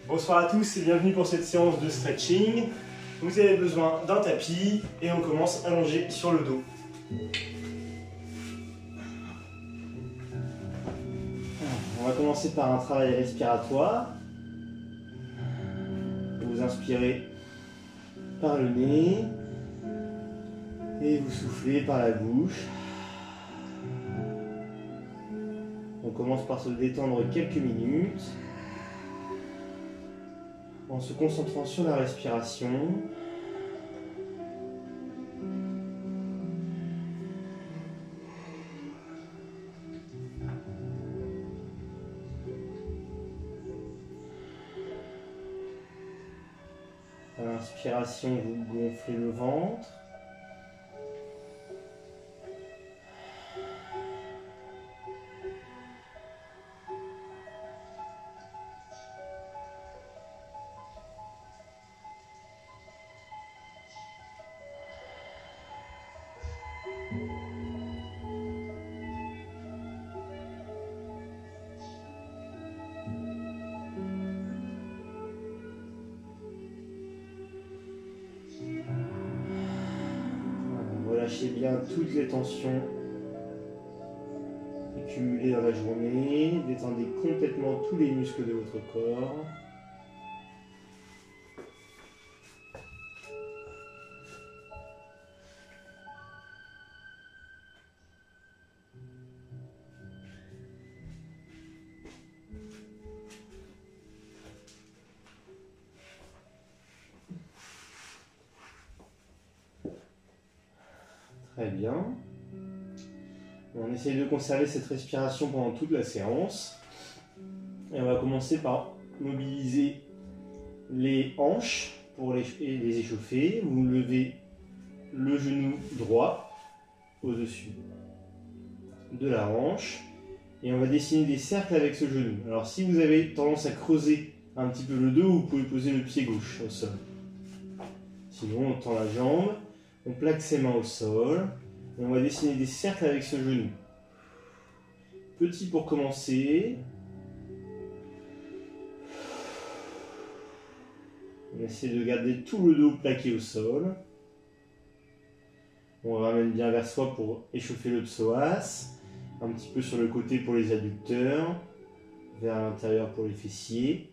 Bonsoir à tous et bienvenue pour cette séance de stretching. Vous avez besoin d'un tapis et on commence allongé sur le dos. On va commencer par un travail respiratoire. Vous inspirez par le nez et vous soufflez par la bouche. On commence par se détendre quelques minutes en se concentrant sur la respiration. À l'inspiration, vous gonflez le ventre. Relâchez bien toutes les tensions accumulées dans la journée. Détendez complètement tous les muscles de votre corps. Très bien. On essaye de conserver cette respiration pendant toute la séance. Et on va commencer par mobiliser les hanches pour les échauffer. Vous levez le genou droit au-dessus de la hanche. Et on va dessiner des cercles avec ce genou. Alors si vous avez tendance à creuser un petit peu le dos, vous pouvez poser le pied gauche au sol. Sinon, on tend la jambe. On plaque ses mains au sol et on va dessiner des cercles avec ce genou. Petit pour commencer. On essaie de garder tout le dos plaqué au sol. On ramène bien vers soi pour échauffer le psoas. Un petit peu sur le côté pour les adducteurs. Vers l'intérieur pour les fessiers.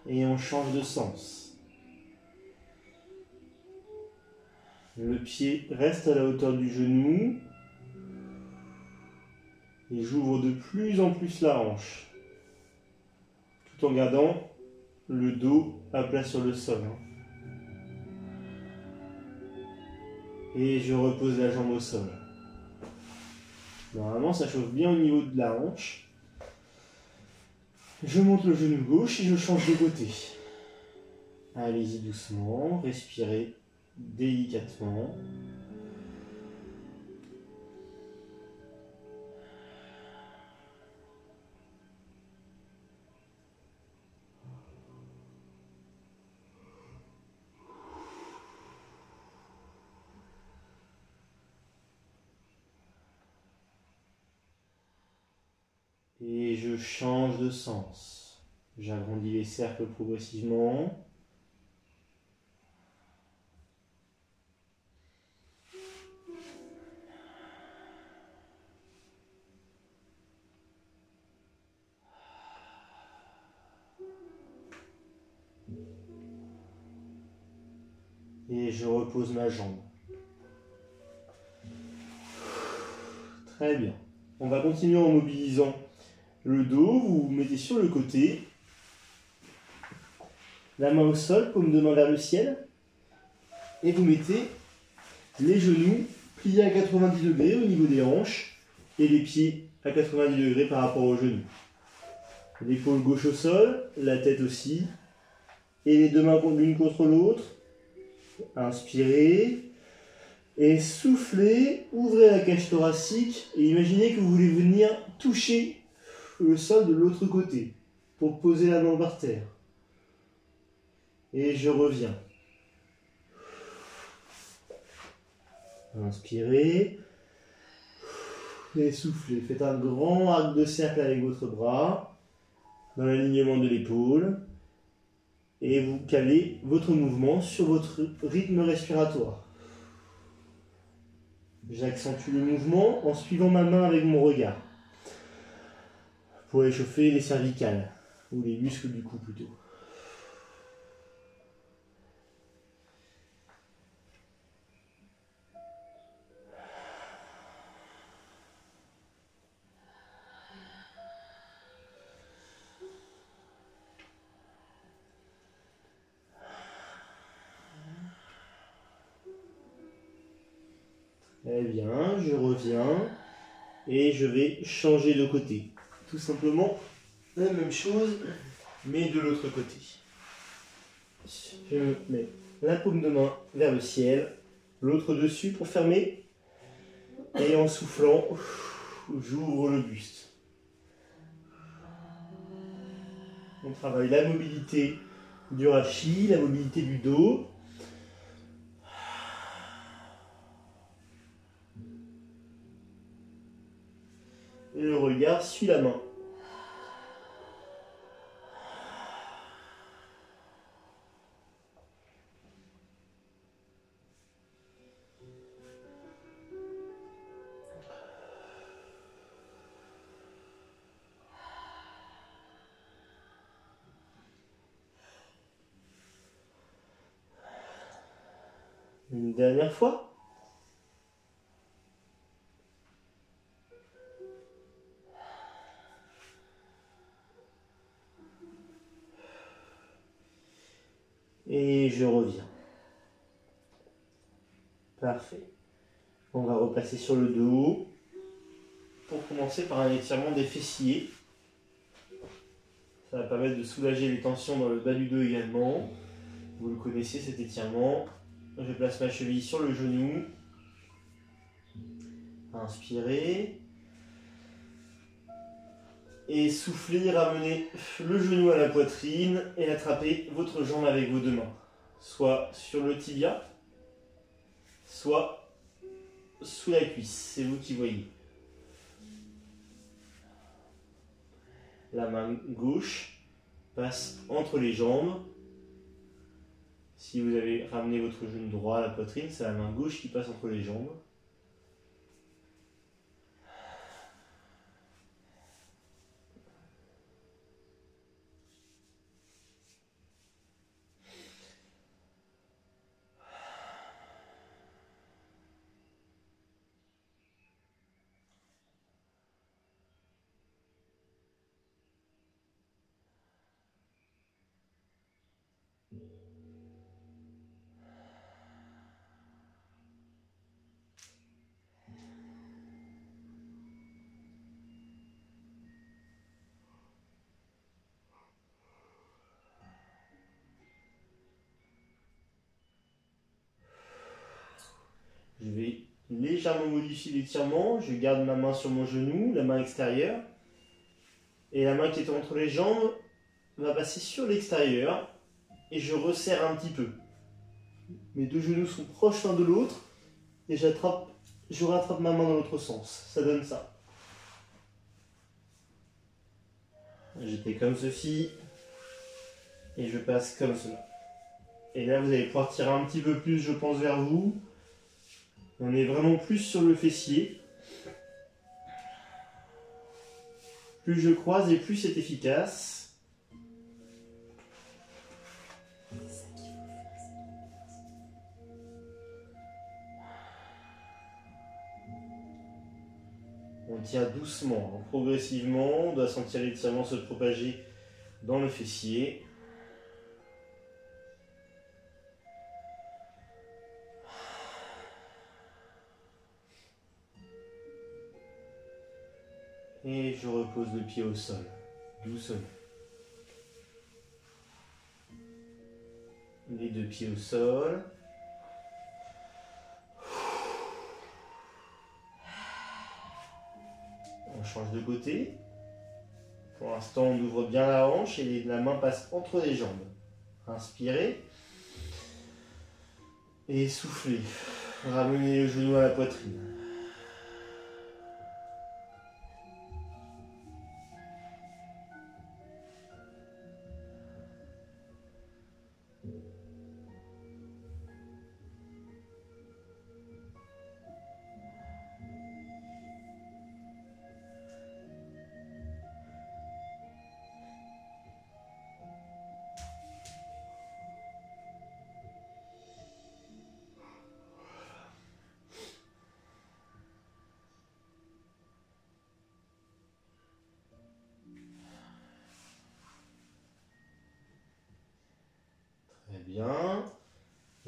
Et on change de sens. Le pied reste à la hauteur du genou. Et j'ouvre de plus en plus la hanche. Tout en gardant le dos à plat sur le sol. Et je repose la jambe au sol. Normalement, ça chauffe bien au niveau de la hanche. Je monte le genou gauche et je change de côté. Allez-y doucement, respirez délicatement. Et je change de sens. J'agrandis les cercles progressivement. Et je repose ma jambe. Très bien. On va continuer en mobilisant le dos. Vous vous mettez sur le côté. La main au sol, paume de main vers le ciel. Et vous mettez les genoux pliés à 90 degrés au niveau des hanches. Et les pieds à 90 degrés par rapport aux genoux. L'épaule gauche au sol, la tête aussi. Et les deux mains l'une contre l'autre. Inspirez. Et soufflez, ouvrez la cage thoracique et imaginez que vous voulez venir toucher le sol de l'autre côté pour poser la main par terre. Et je reviens. Inspirez. Et soufflez. Faites un grand arc de cercle avec votre bras, dans l'alignement de l'épaule. Et vous calez votre mouvement sur votre rythme respiratoire. J'accentue le mouvement en suivant ma main avec mon regard. Pour échauffer les cervicales, ou les muscles du cou plutôt. Eh bien, je reviens et je vais changer de côté. Tout simplement la même chose, mais de l'autre côté. Je mets la paume de main vers le ciel, l'autre dessus pour fermer. Et en soufflant, j'ouvre le buste. On travaille la mobilité du rachis, la mobilité du dos. Et le regard suit la main. Une dernière fois. Et je reviens. Parfait. On va repasser sur le dos. Pour commencer par un étirement des fessiers. Ça va permettre de soulager les tensions dans le bas du dos également. Vous le connaissez cet étirement. Je place ma cheville sur le genou. Inspirez. Et soufflez, ramenez le genou à la poitrine et attrapez votre jambe avec vos deux mains. Soit sur le tibia, soit sous la cuisse. C'est vous qui voyez. La main gauche passe entre les jambes. Si vous avez ramené votre genou droit à la poitrine, c'est la main gauche qui passe entre les jambes. Je vais légèrement modifier l'étirement. Je garde ma main sur mon genou, la main extérieure. Et la main qui est entre les jambes va passer sur l'extérieur. Et je resserre un petit peu. Mes deux genoux sont proches l'un de l'autre. Et je rattrape ma main dans l'autre sens. Ça donne ça. J'étais comme ceci. Et je passe comme cela. Et là, vous allez pouvoir tirer un petit peu plus, je pense, vers vous. On est vraiment plus sur le fessier. Plus je croise et plus c'est efficace. On tire doucement, progressivement. On doit sentir l'étirement se propager dans le fessier. Et je repose le pied au sol, doucement. Les deux pieds au sol. On change de côté. Pour l'instant, on ouvre bien la hanche et la main passe entre les jambes. Inspirez. Et soufflez. Ramenez le genou à la poitrine.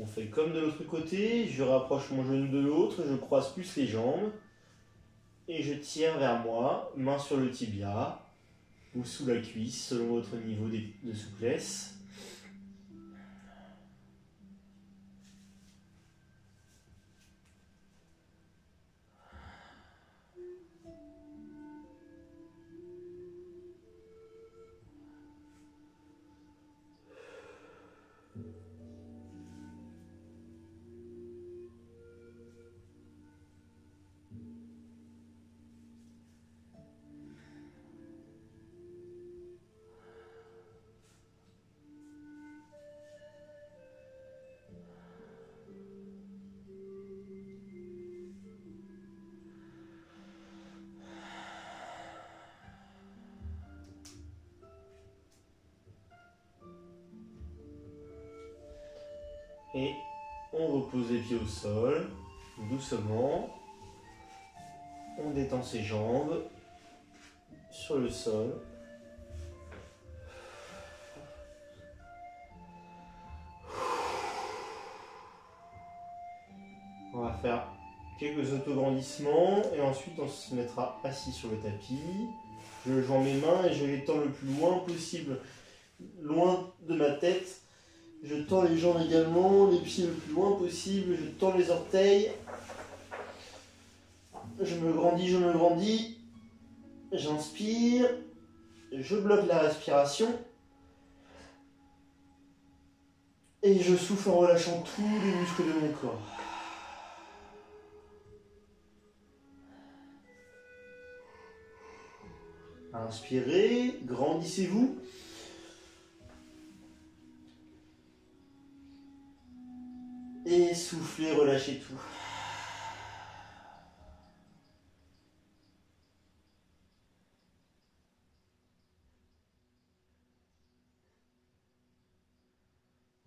fait comme de l'autre côté, je rapproche mon genou de l'autre, je croise plus les jambes et je tire vers moi, main sur le tibia ou sous la cuisse selon votre niveau de souplesse. Et on repose les pieds au sol, doucement. On détend ses jambes sur le sol. On va faire quelques autograndissements et ensuite on se mettra assis sur le tapis. Je joins mes mains et je les tends le plus loin possible, loin de ma tête. Je tends les jambes également, les pieds le plus loin possible, je tends les orteils. Je me grandis. J'inspire. Je bloque la respiration. Et je souffle en relâchant tous les muscles de mon corps. Inspirez, grandissez-vous. Et soufflez, relâchez tout.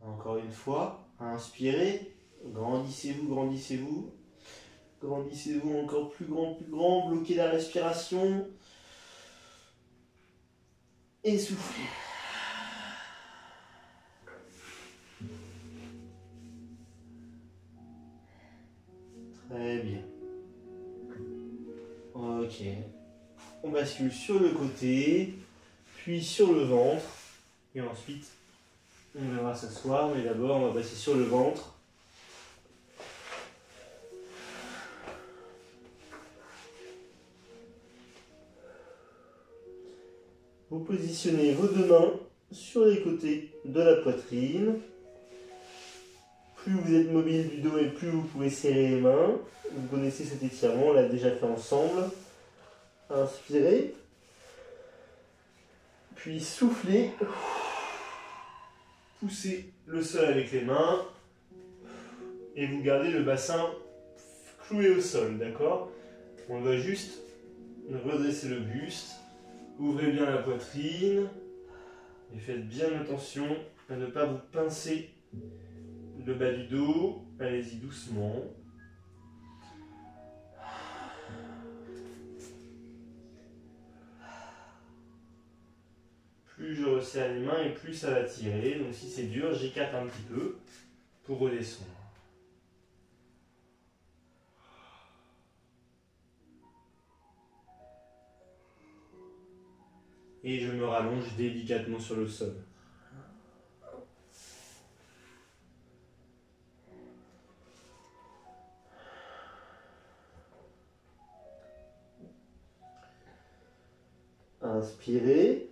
Encore une fois, inspirez, grandissez-vous. Grandissez-vous encore plus grand, bloquez la respiration. Et soufflez. Très bien. Ok. On bascule sur le côté, puis sur le ventre. Et ensuite, on viendra s'asseoir, mais d'abord, on va passer sur le ventre. Vous positionnez vos deux mains sur les côtés de la poitrine. Plus vous êtes mobile du dos et plus vous pouvez serrer les mains. Vous connaissez cet étirement, on l'a déjà fait ensemble. Inspirez. Puis soufflez. Poussez le sol avec les mains. Et vous gardez le bassin cloué au sol, d'accord? On doit juste redresser le buste. Ouvrez bien la poitrine. Et faites bien attention à ne pas vous pincer le bas du dos. Allez-y doucement. Plus je resserre les mains et plus ça va tirer. Donc si c'est dur, j'écarte un petit peu pour redescendre. Et je me rallonge délicatement sur le sol. Inspirez.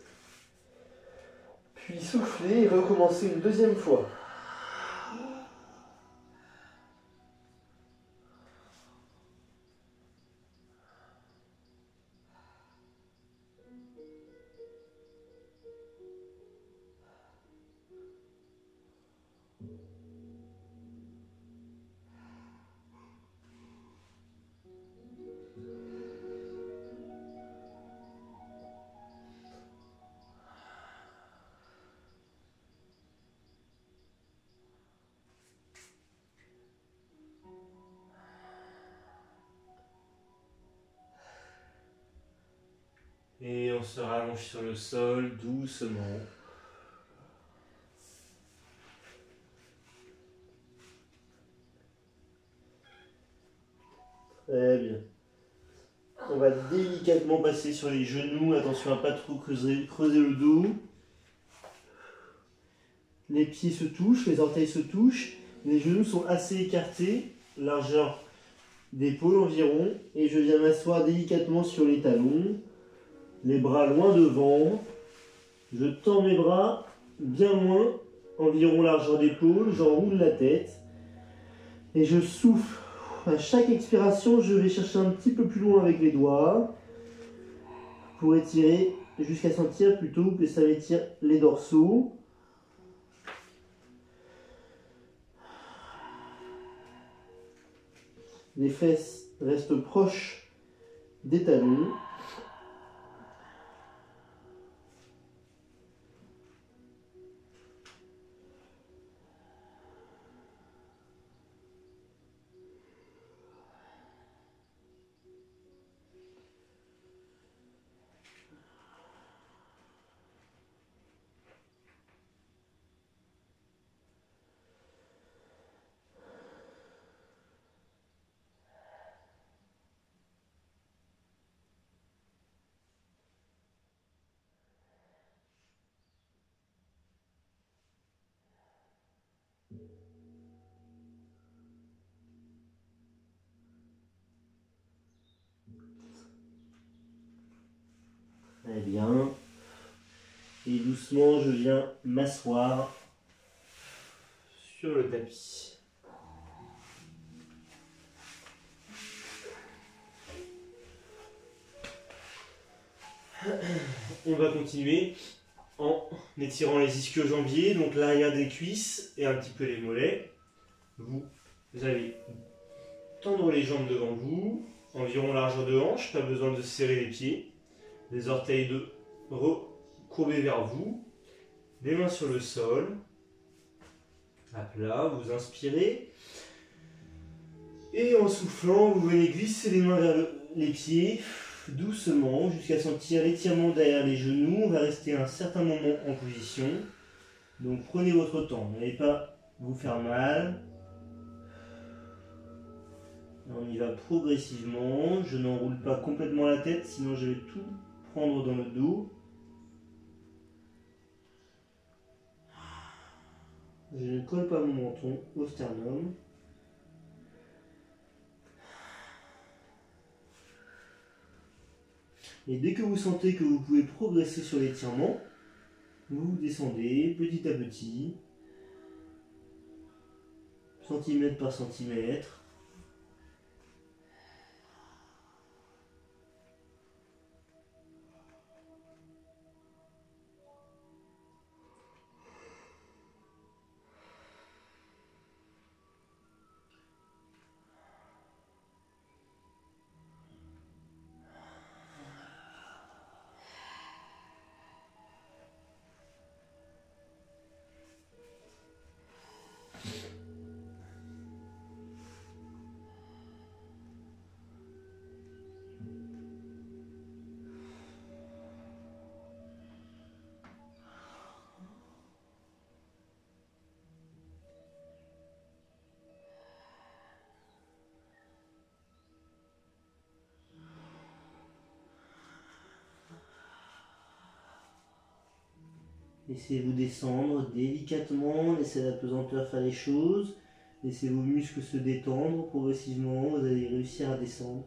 Puis soufflez et recommencez une deuxième fois. Et on se rallonge sur le sol doucement. Très bien. On va délicatement passer sur les genoux. Attention à ne pas trop creuser le dos. Les pieds se touchent, les orteils se touchent. Les genoux sont assez écartés, largeur d'épaule environ. Et je viens m'asseoir délicatement sur les talons. Les bras loin devant. Je tends mes bras bien loin, environ largeur d'épaule. J'enroule la tête. Et je souffle. À chaque expiration, je vais chercher un petit peu plus loin avec les doigts pour étirer jusqu'à sentir plutôt que ça m'étire les dorsaux. Les fesses restent proches des talons. Très bien. Et doucement, je viens m'asseoir sur le tapis. On va continuer en étirant les ischio-jambiers, donc l'arrière des cuisses et un petit peu les mollets. Vous allez tendre les jambes devant vous, environ largeur de hanche, pas besoin de serrer les pieds. Les orteils courbés vers vous, les mains sur le sol, à plat, vous inspirez. Et en soufflant, vous venez glisser les mains vers les pieds, doucement, jusqu'à sentir l'étirement derrière les genoux. On va rester un certain moment en position. Donc prenez votre temps, n'allez pas vous faire mal. On y va progressivement. Je n'enroule pas complètement la tête, sinon je vais tout prendre dans le dos. Je ne colle pas mon menton au sternum. Et dès que vous sentez que vous pouvez progresser sur l'étirement, vous descendez petit à petit, centimètre par centimètre. Laissez-vous descendre délicatement, laissez la pesanteur faire les choses, laissez vos muscles se détendre progressivement, vous allez réussir à descendre.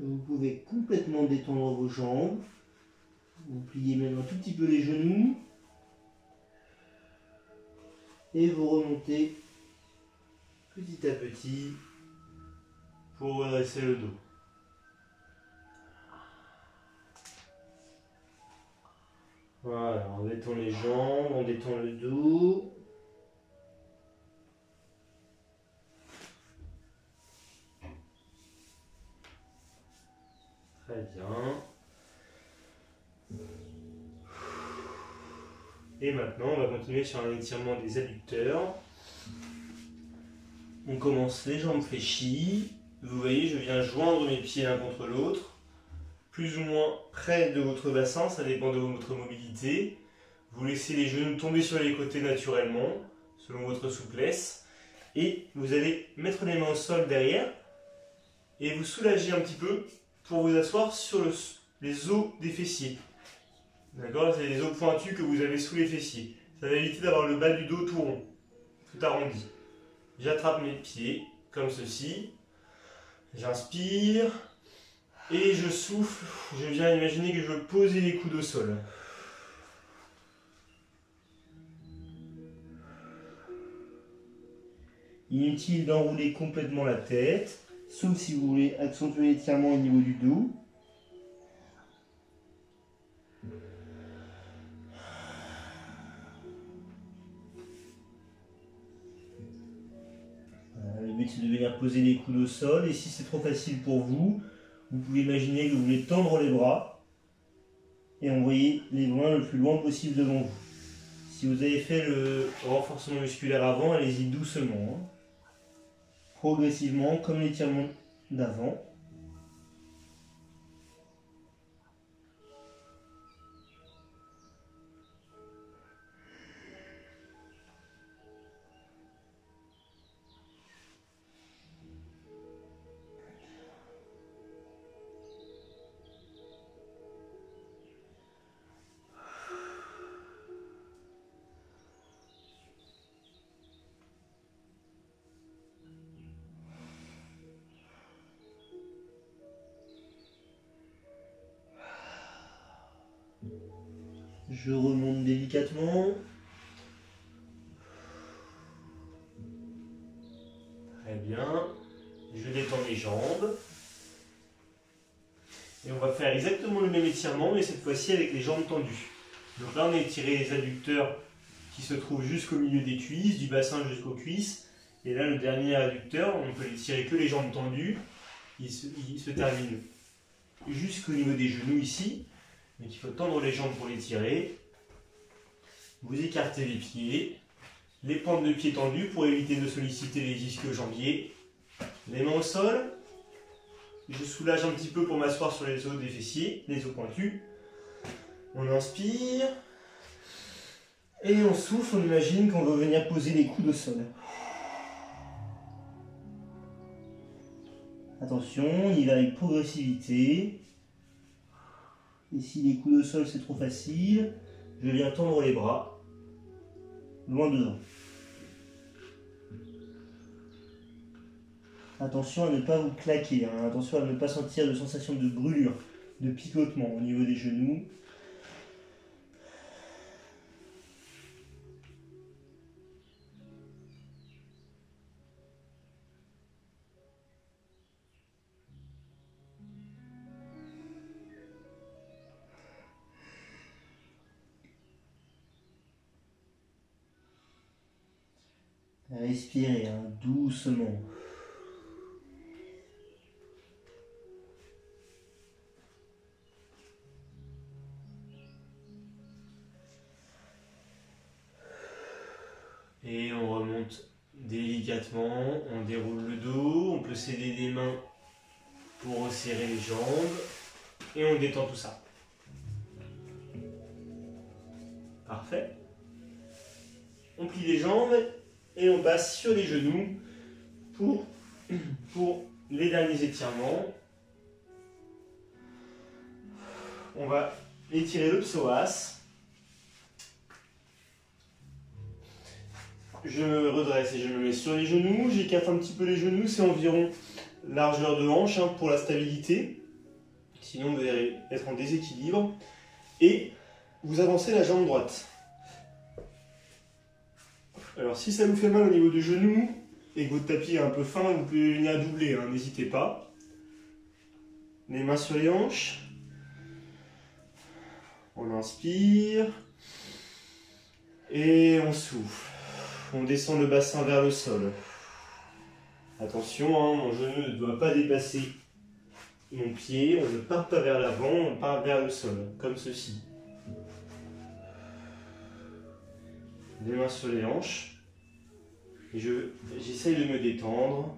Vous pouvez complètement détendre vos jambes. Vous pliez même un tout petit peu les genoux. Et vous remontez petit à petit pour redresser le dos. Voilà, on détend les jambes, on détend le dos. Très bien. Et maintenant, on va continuer sur un étirement des adducteurs. On commence les jambes fléchies. Vous voyez, je viens joindre mes pieds l'un contre l'autre, plus ou moins près de votre bassin, ça dépend de votre mobilité. Vous laissez les genoux tomber sur les côtés naturellement, selon votre souplesse. Et vous allez mettre les mains au sol derrière et vous soulager un petit peu pour vous asseoir sur les os des fessiers. D'accord? C'est les os pointus que vous avez sous les fessiers. Ça va éviter d'avoir le bas du dos tout rond, tout arrondi. J'attrape mes pieds, comme ceci. J'inspire. Et je souffle. Je viens imaginer que je veux poser les coudes au sol. Inutile d'enrouler complètement la tête, sauf si vous voulez accentuer l'étirement au niveau du dos. Le but c'est de venir poser les coudes au sol, et si c'est trop facile pour vous, vous pouvez imaginer que vous voulez tendre les bras et envoyer les bras le plus loin possible devant vous. Si vous avez fait le renforcement musculaire avant, allez-y doucement, hein. Progressivement, comme l'étirement d'avant. Je remonte délicatement. Très bien. Je détends les jambes. Et on va faire exactement le même étirement, mais cette fois-ci avec les jambes tendues. Donc là, on a étiré les adducteurs qui se trouvent jusqu'au milieu des cuisses, du bassin jusqu'aux cuisses. Et là, le dernier adducteur, on peut l'étirer que les jambes tendues. Il se termine jusqu'au niveau des genoux ici. Donc il faut tendre les jambes pour les tirer. Vous écartez les pieds, les pointes de pied tendues pour éviter de solliciter les ischio-jambiers. Les mains au sol. Je soulage un petit peu pour m'asseoir sur les os des fessiers, les os pointus. On inspire. Et on souffle, on imagine qu'on veut venir poser les coudes au sol. Attention, on y va avec progressivité. Et si les coudes au sol c'est trop facile, je viens tendre les bras, loin devant. Attention à ne pas vous claquer, hein. Attention à ne pas sentir de sensation de brûlure, de picotement au niveau des genoux. Respirez, hein, doucement. Et on remonte délicatement, on déroule le dos, on peut s'aider des mains pour resserrer les jambes et on détend tout ça. Parfait. On plie les jambes et on passe sur les genoux pour les derniers étirements. On va étirer le psoas. Je me redresse et je me mets sur les genoux. J'écarte un petit peu les genoux, c'est environ largeur de hanche, hein, pour la stabilité. Sinon vous allez être en déséquilibre. Et vous avancez la jambe droite. Alors si ça vous fait mal au niveau du genou et que votre tapis est un peu fin, vous pouvez venir doubler, hein, n'hésitez pas. Les mains sur les hanches. On inspire. Et on souffle. On descend le bassin vers le sol. Attention, hein, mon genou ne doit pas dépasser mon pied. On ne part pas vers l'avant, on part vers le sol, comme ceci. Les mains sur les hanches. Et j'essaye de me détendre.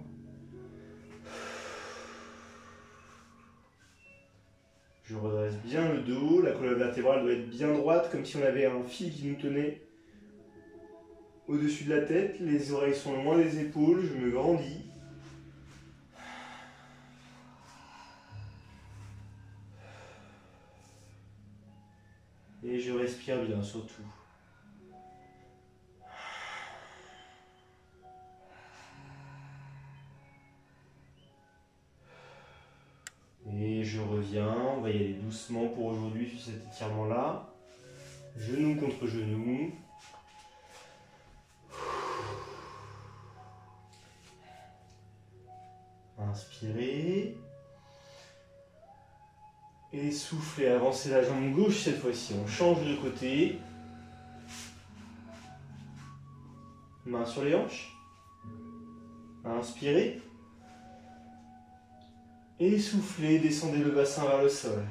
Je redresse bien le dos, la colonne vertébrale doit être bien droite, comme si on avait un fil qui nous tenait au-dessus de la tête. Les oreilles sont loin des épaules, je me grandis. Et je respire bien, surtout. Et je reviens, on va y aller doucement pour aujourd'hui sur cet étirement-là. Genou contre genou. Inspirez. Et soufflez, avancez la jambe gauche cette fois-ci. On change de côté. Main sur les hanches. Inspirez. Et soufflez, descendez le bassin vers le sol.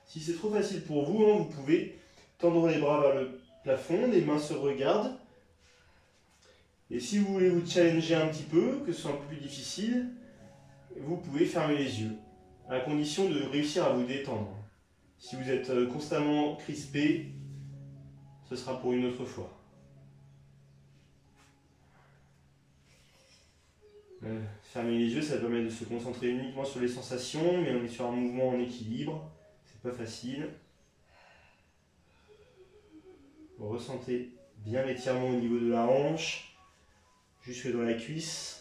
Si c'est trop facile pour vous, hein, vous pouvez tendre les bras vers le plafond, les mains se regardent. Et si vous voulez vous challenger un petit peu, que ce soit un peu plus difficile, vous pouvez fermer les yeux, à condition de réussir à vous détendre. Si vous êtes constamment crispé, ce sera pour une autre fois. Fermer les yeux, ça permet de se concentrer uniquement sur les sensations, mais on est sur un mouvement en équilibre, c'est pas facile. Vous ressentez bien l'étirement au niveau de la hanche, jusque dans la cuisse.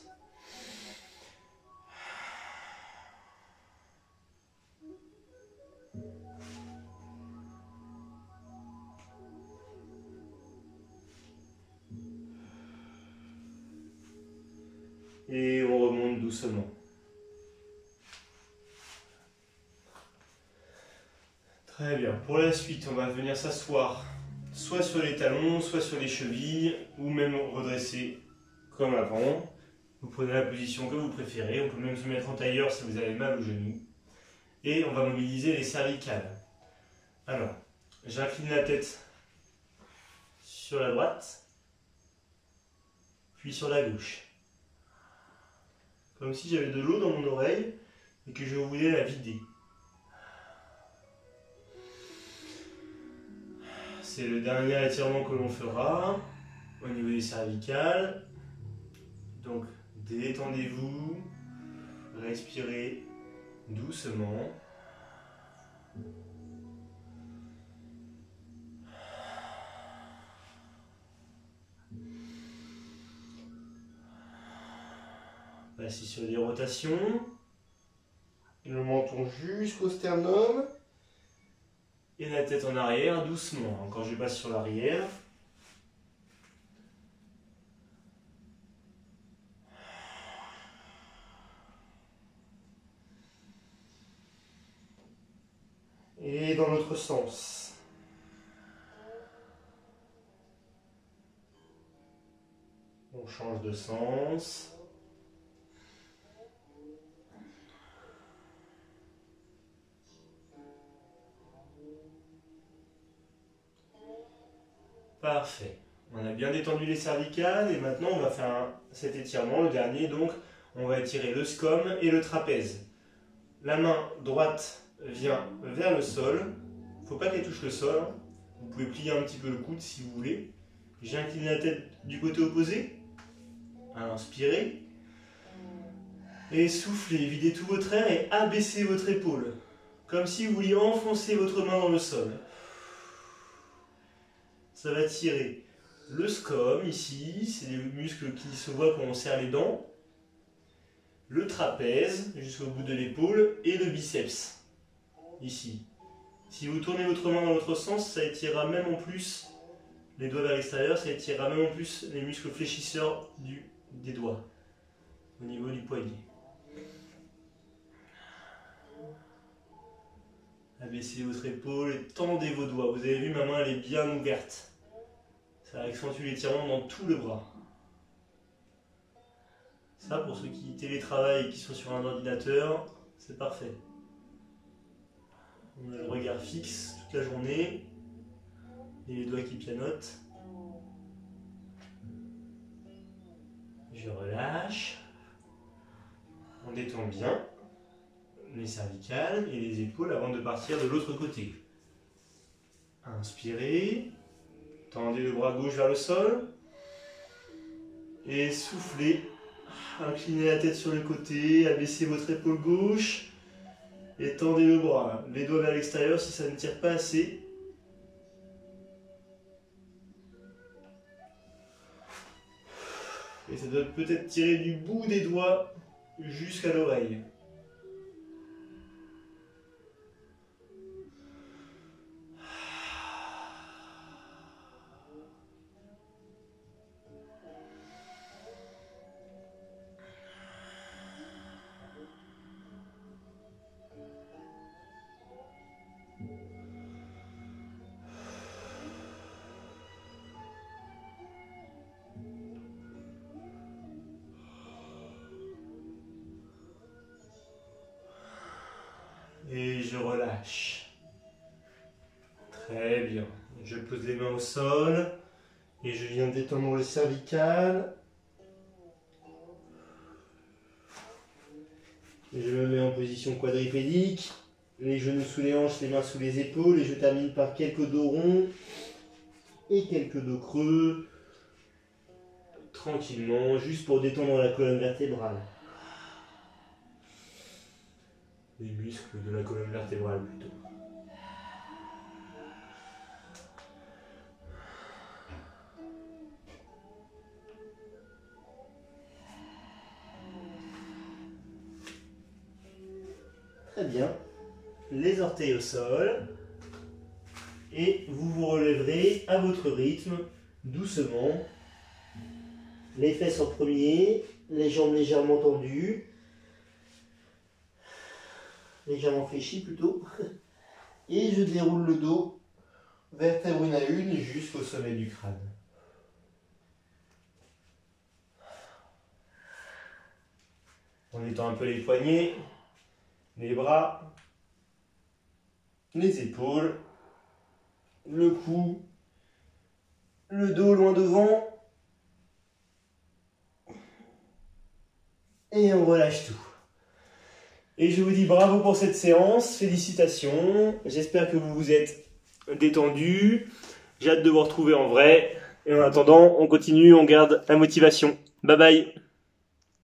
Et on remonte doucement. Très bien. Pour la suite, on va venir s'asseoir soit sur les talons, soit sur les chevilles, ou même redresser comme avant. Vous prenez la position que vous préférez. On peut même se mettre en tailleur si vous avez mal au genou. Et on va mobiliser les cervicales. Alors, j'incline la tête sur la droite, puis sur la gauche. Comme si j'avais de l'eau dans mon oreille et que je voulais la vider. C'est le dernier étirement que l'on fera au niveau des cervicales. Donc détendez-vous, respirez doucement. Passez sur des rotations. Le menton jusqu'au sternum. Et la tête en arrière, doucement. Encore je passe sur l'arrière. Et dans l'autre sens. On change de sens. Parfait. On a bien détendu les cervicales et maintenant on va faire cet étirement, le dernier. Donc on va étirer le scom et le trapèze. La main droite vient vers le sol. Il ne faut pas qu'elle touche le sol. Vous pouvez plier un petit peu le coude si vous voulez. J'incline la tête du côté opposé. Inspirez. Et soufflez, videz tout votre air et abaissez votre épaule. Comme si vous vouliez enfoncer votre main dans le sol. Ça va tirer le scom ici, c'est les muscles qui se voient quand on serre les dents. Le trapèze jusqu'au bout de l'épaule et le biceps ici. Si vous tournez votre main dans l'autre sens, ça étirera même en plus les doigts vers l'extérieur, ça étirera même en plus les muscles fléchisseurs des doigts, au niveau du poignet. Abaissez votre épaule et tendez vos doigts. Vous avez vu, ma main elle est bien ouverte. Ça accentue l'étirement dans tout le bras. Ça, pour ceux qui télétravaillent et qui sont sur un ordinateur, c'est parfait. On a le regard fixe toute la journée et les doigts qui pianotent. Je relâche. On détend bien les cervicales et les épaules avant de partir de l'autre côté. Inspirez. Tendez le bras gauche vers le sol. Et soufflez. Inclinez la tête sur le côté. Abaissez votre épaule gauche. Et tendez le bras. Les doigts vers l'extérieur si ça ne tire pas assez. Et ça doit peut-être tirer du bout des doigts jusqu'à l'oreille. Et je relâche. Très bien. Je pose les mains au sol et je viens détendre le cervical. Je me mets en position quadripédique. Les genoux sous les hanches, les mains sous les épaules et je termine par quelques dos ronds et quelques dos creux. Tranquillement, juste pour détendre la colonne vertébrale. Les muscles de la colonne vertébrale plutôt. Très bien. Les orteils au sol. Et vous vous relèverez à votre rythme, doucement. Les fesses en premier, les jambes légèrement tendues. Légèrement fléchi plutôt, et je déroule le dos, vertèbre une à une, jusqu'au sommet du crâne. On étend un peu les poignets, les bras, les épaules, le cou, le dos loin devant, et on relâche tout. Et je vous dis bravo pour cette séance, félicitations, j'espère que vous vous êtes détendus, j'ai hâte de vous retrouver en vrai, et en attendant, on continue, on garde la motivation. Bye bye.